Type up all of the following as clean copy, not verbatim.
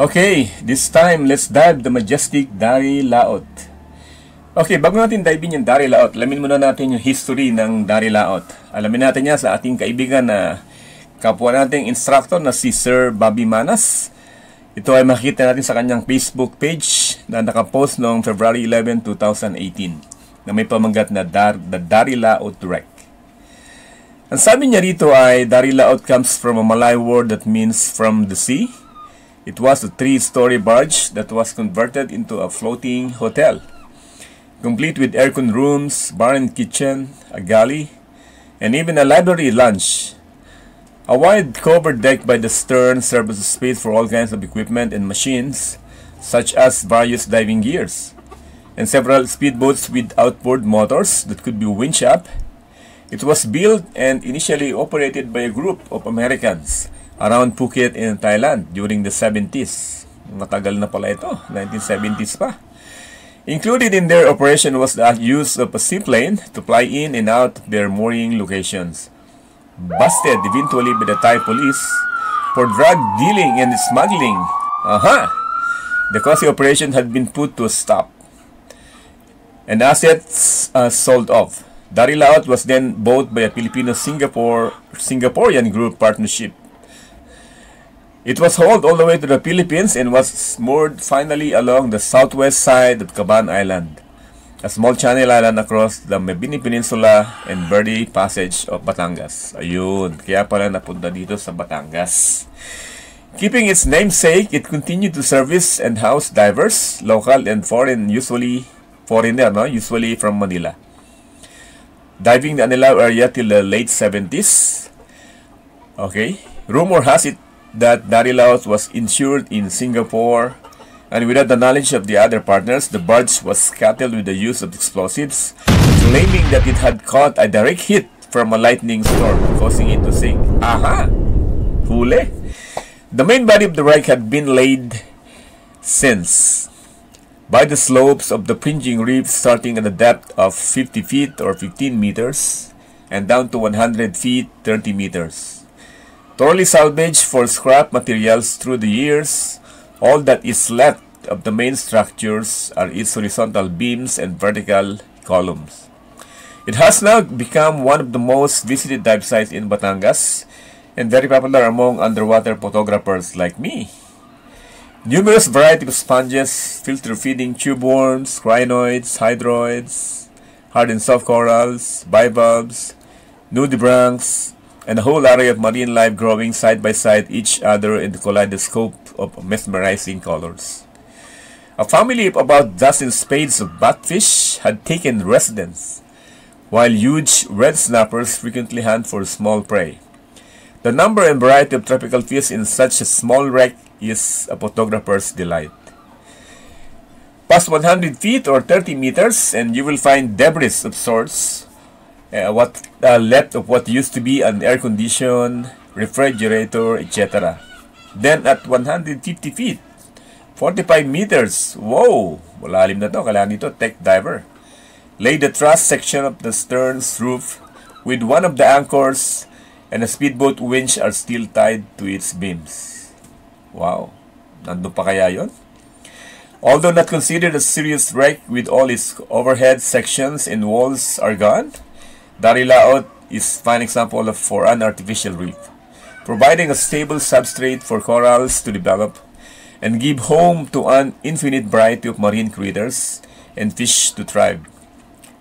Okay, this time let's dive the majestic Dari Laut. Okay, bago natin dive in yung Dari Laut, alamin muna natin yung history ng Dari Laut. Alamin natin yan sa ating kaibigan na kapwa nating instructor na si Sir Bobby Manas. Ito ay makikita natin sa kanyang Facebook page na nakapost noong February 11, 2018 na may pamanggat na The Dari Laut Wreck. Ang sabi niya rito ay Dari Laut comes from a Malay word that means from the sea. It was a 3-story barge that was converted into a floating hotel, complete with aircon rooms, bar and kitchen, a galley, and even a library lounge. A wide covered deck by the stern served as a space for all kinds of equipment and machines, such as various diving gears, and several speedboats with outboard motors that could be winch up. It was built and initially operated by a group of Americans around Phuket in Thailand during the 70s. Matagal na pala ito, 1970s pa. Included in their operation was the use of a seaplane to fly in and out of their mooring locations. Busted eventually by the Thai police for drug dealing and smuggling. The costly operation had been put to a stop, and assets sold off. Dari Laut was then bought by a Filipino-Singaporean group partnership. It was hauled all the way to the Philippines and was moored finally along the southwest side of Caban Island, a small channel island across the Mabini Peninsula and Verde Passage of Batangas. Ayun, kaya pala napunta dito sa Batangas. Keeping its namesake, it continued to service and house divers, local and foreign, usually from Manila. Diving the Anilao area till the late 70s. Okay, rumor has it that Dari Laut was insured in Singapore, and without the knowledge of the other partners, the barge was scuttled with the use of explosives, claiming that it had caught a direct hit from a lightning storm, causing it to sink. Huli. The main body of the wreck had been laid since by the slopes of the fringing reef, starting at a depth of 50 feet or 15 meters and down to 100 feet 30 meters. Thoroughly salvaged for scrap materials through the years, all that is left of the main structures are its horizontal beams and vertical columns. It has now become one of the most visited dive sites in Batangas and very popular among underwater photographers like me. Numerous variety of sponges, filter-feeding tube worms, crinoids, hydroids, hard and soft corals, bivalves, nudibranchs, and a whole array of marine life growing side by side each other in the kaleidoscope of mesmerizing colors. A family of about dozen spades of batfish had taken residence, while huge red snappers frequently hunt for small prey. The number and variety of tropical fish in such a small wreck is a photographer's delight. Past 100 feet or 30 meters and you will find debris of sorts, left of what used to be an air-conditioned refrigerator, etc. Then at 150 feet, 45 meters, whoa, malalim na to, kailangan nito tech diver. Lay the truss section of the stern's roof with one of the anchors and a speedboat winch are still tied to its beams. Wow, nandun pa kaya yun? Although not considered a serious wreck with all its overhead sections and walls are gone, Dari Laut is a fine example for an artificial reef, providing a stable substrate for corals to develop and give home to an infinite variety of marine critters and fish to thrive.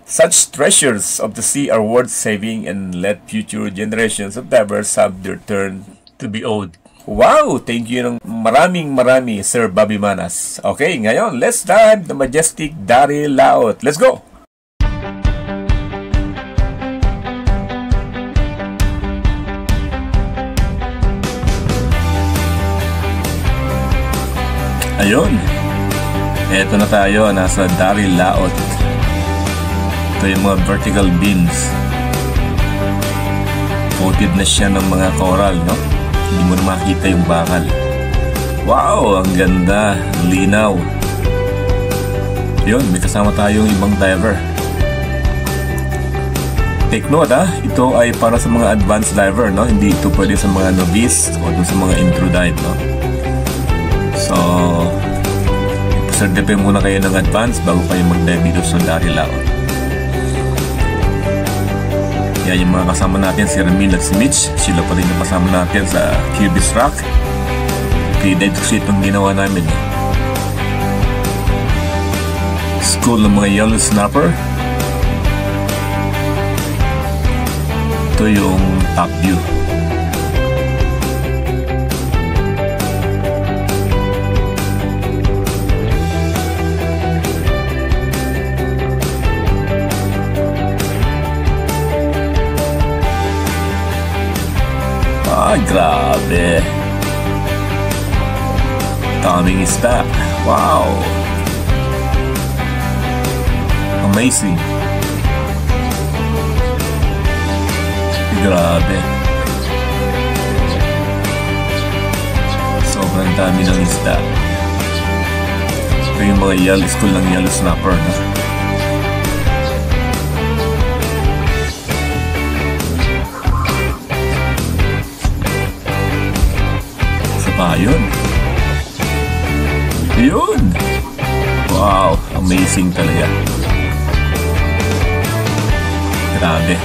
Such treasures of the sea are worth saving and let future generations of divers have their turn to be owed. Wow! Thank you ng marami, Sir Bobby Manas. Okay, ngayon, let's dive the majestic Dari Laut. Let's go! Ayun, eto na tayo, nasa Dari Laut. Ito yung mga vertical beams. Coated na siya ng mga coral, no? Hindi mo na makita yung bakal. Wow, ang ganda, linaw. Yun, may kasama tayong ibang diver. Take note ito ay para sa mga advanced diver, no? Hindi ito pwede sa mga novice o sa mga intro dive, no? So, mag-certify muna kayo ng advance bago kayo mag-dive dito sa Daryl Laot. Yan yung mga kasama natin, si Ramil at si Mitch. Sila pa rin yung kasama natin sa Cubis Rock. Pre-dive suite ang ginawa namin. School ng mga yellow snapper. Ito yung top view. Grabe. Daming isda. Wow. Amazing. Grabe. Sobrang dami ng isda. Ito yung mga yellow school ng yellow snapper, no? Yun. Yun. Wow, amazing talaga. Grabe.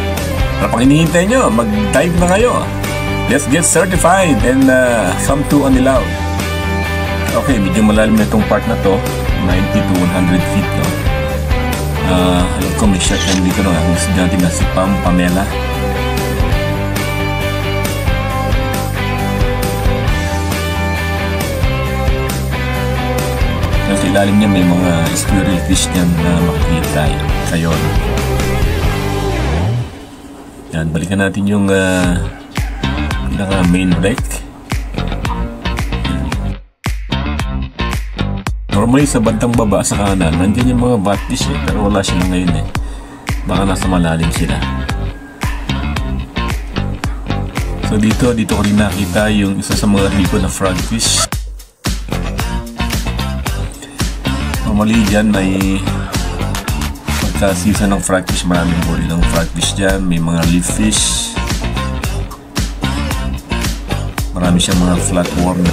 Para pang hinihintay nyo, mag-dive na kayo. Let's get certified and come to Anilao. Okay, medyo malalim na itong part na to. 90 to 100 feet, no? Alam ko may shot yan dito, no? Ang estudyante na si Pamela. Sa ilalim niya may mga squirrel fish niyan na makikita kayo. Yan, balikan natin yung pinaka main wreck. Normally sa bandang baba sa kanan nandiyan yung mga batfish pero wala sila ngayon baka nasa malalim sila. So dito ko rin nakita yung isa sa mga ripo na frogfish. Normally dyan may pagka-season ng frogfish, maraming huli ng frogfish dyan. May mga leaf fish, marami siyang mga flatworm.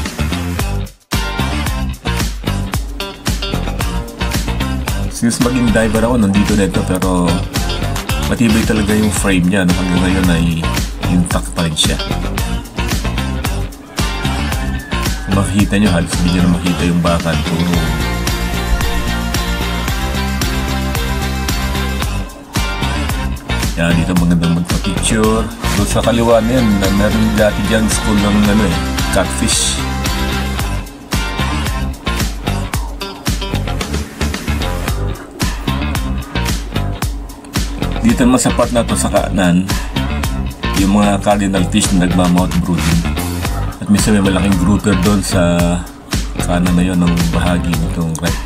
Since maging diver ako, nandito na ito, pero matibay talaga yung frame niya, no? Hanggang ngayon ay intact pa rin siya. Kung makikita nyo, halos hindi nyo na makita yung bakal. Puro yan, dito magandang magpa-picture. Doon sa kaliwa na yan, meron dati dyan school ng catfish. Dito naman sa part na to sa kanan, yung mga cardinal fish na nagmamouth brooding. At minsan may malaking grouper doon sa kanan na yun ng bahagi nitong wreck.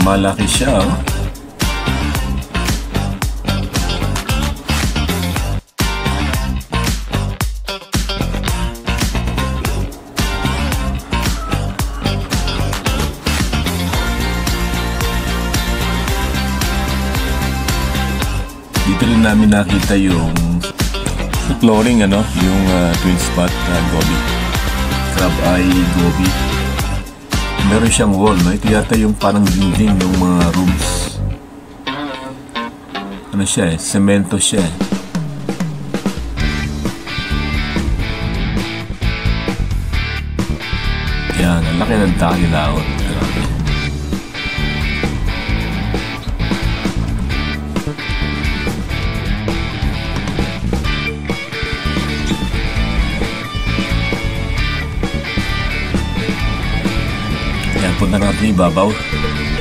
Malaki siya, oh. Dito rin namin nakita yung flooring, yung twin spot goby, crab eye goby. Meron siyang wall, no? Ito yata yung parang dinding ng mga rooms. Ano siya semento siya Yan, ang laki ng Daryl Laot. Grabe. Yan, punta natin ibabaw.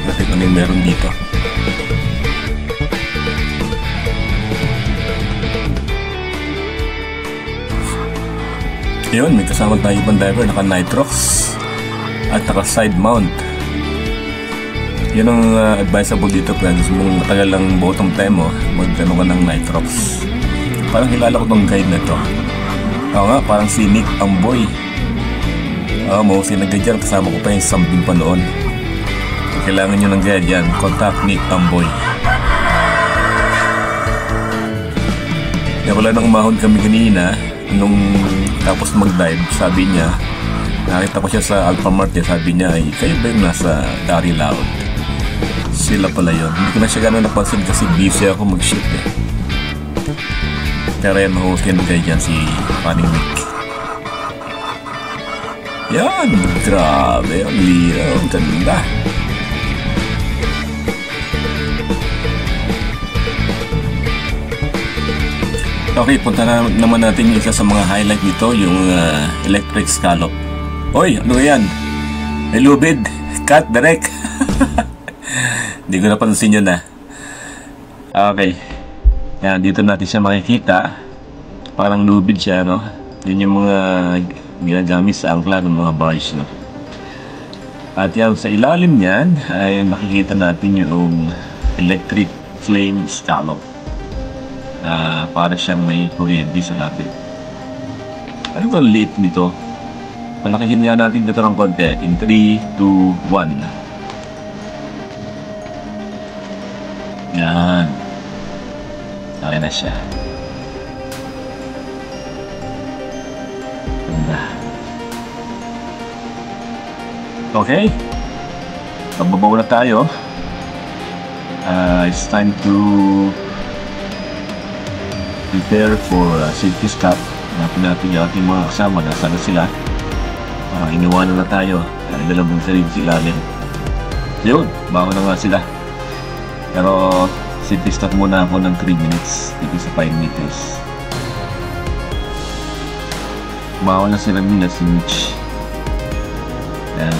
Natin ano yung meron dito. Yun, may kasama tayo ibang diver, naka nitrox at naka side mount. Yun ang advisable dito kung gusto mong matagal lang bottom time mo, magkano ka ng nitrox. Parang kilala ko tong guide na to. Oo nga, parang si Nick Amboy. Mo si nag-guide, kasama ko pa yung something pa noon. Kung kailangan nyo ng guide yan, contact Nick Amboy. Kaya wala nang umahon kami kanina. nung tapos mag-dive, sabi niya, nakita ko siya sa Alphamart, sabi niya, ay, kayo ba yung nasa Dari Laut? Sila pala yun. Hindi ko na siya gano'n napansin kasi busy ako mag-shoot eh. Pero yan, mahuskin kayo dyan si Paning Nick. Yan, grabe, ang linaw, ang ganda. Okay, punta na naman natin yung isa sa mga highlight nito, yung electric scallop. Oy, ano yan? May lubid. Cut, direct. Hindi ko napansin yun na. Okay. Yan, dito natin siya makikita. Parang lubid siya, no? Yun yung mga ginagamit sa angkla ng mga barge, no? At yan, sa ilalim niyan ay makikita natin yung electric flame scallop. Para siyang may kuryente sa natin. Ano ba liit nito? Palakihin nga natin dito ng konti. In 3, 2, 1. Yan. Okay na siya. Ganda. Okay. Pagbabaw na tayo. It's time to prepare for safety stop. Hanapin natin yung ating mga kasama. Nasaan na sila? Iniwanan na tayo. Nalabang sa rin sila din. Yun, bago na nga sila. Pero safety stop muna ako ng 3 minutes dito sa 5 meters. Bago na sila nila si Mitch. Yan.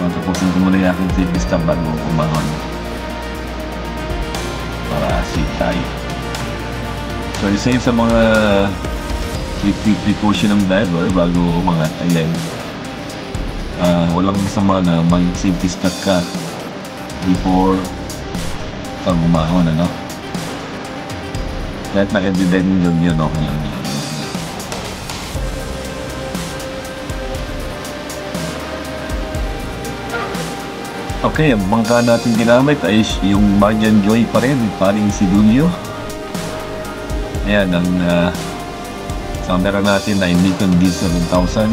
So tapusin ko muna yung aking safety stop bago umahon. Para safe tayo. So, isa yun sa mga safety precaution ng diver bago umangat. Ayan. Walang masama na may safety stop ka before pag umahon, ano? Kahit na-evident yun, okay lang. Okay, ang bangka natin ginamit ay yung Banyan Joy pa rin, paring si Dulio. Ayan, ang camera natin ay Nikon D7000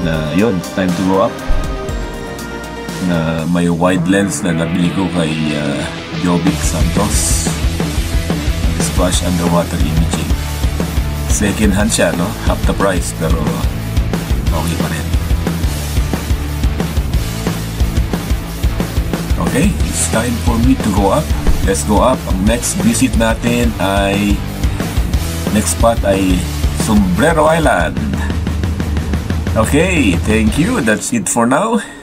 na yun, time to go up na may wide lens na nabili ko kay Jovic Santos, Splash Underwater Imaging. Second hand siya, no? Half the price, pero okay pa rin. Okay, it's time for me to go up. Let's go up. Ang next visit natin ay next spot ay Sombrero Island. Okay, thank you. That's it for now.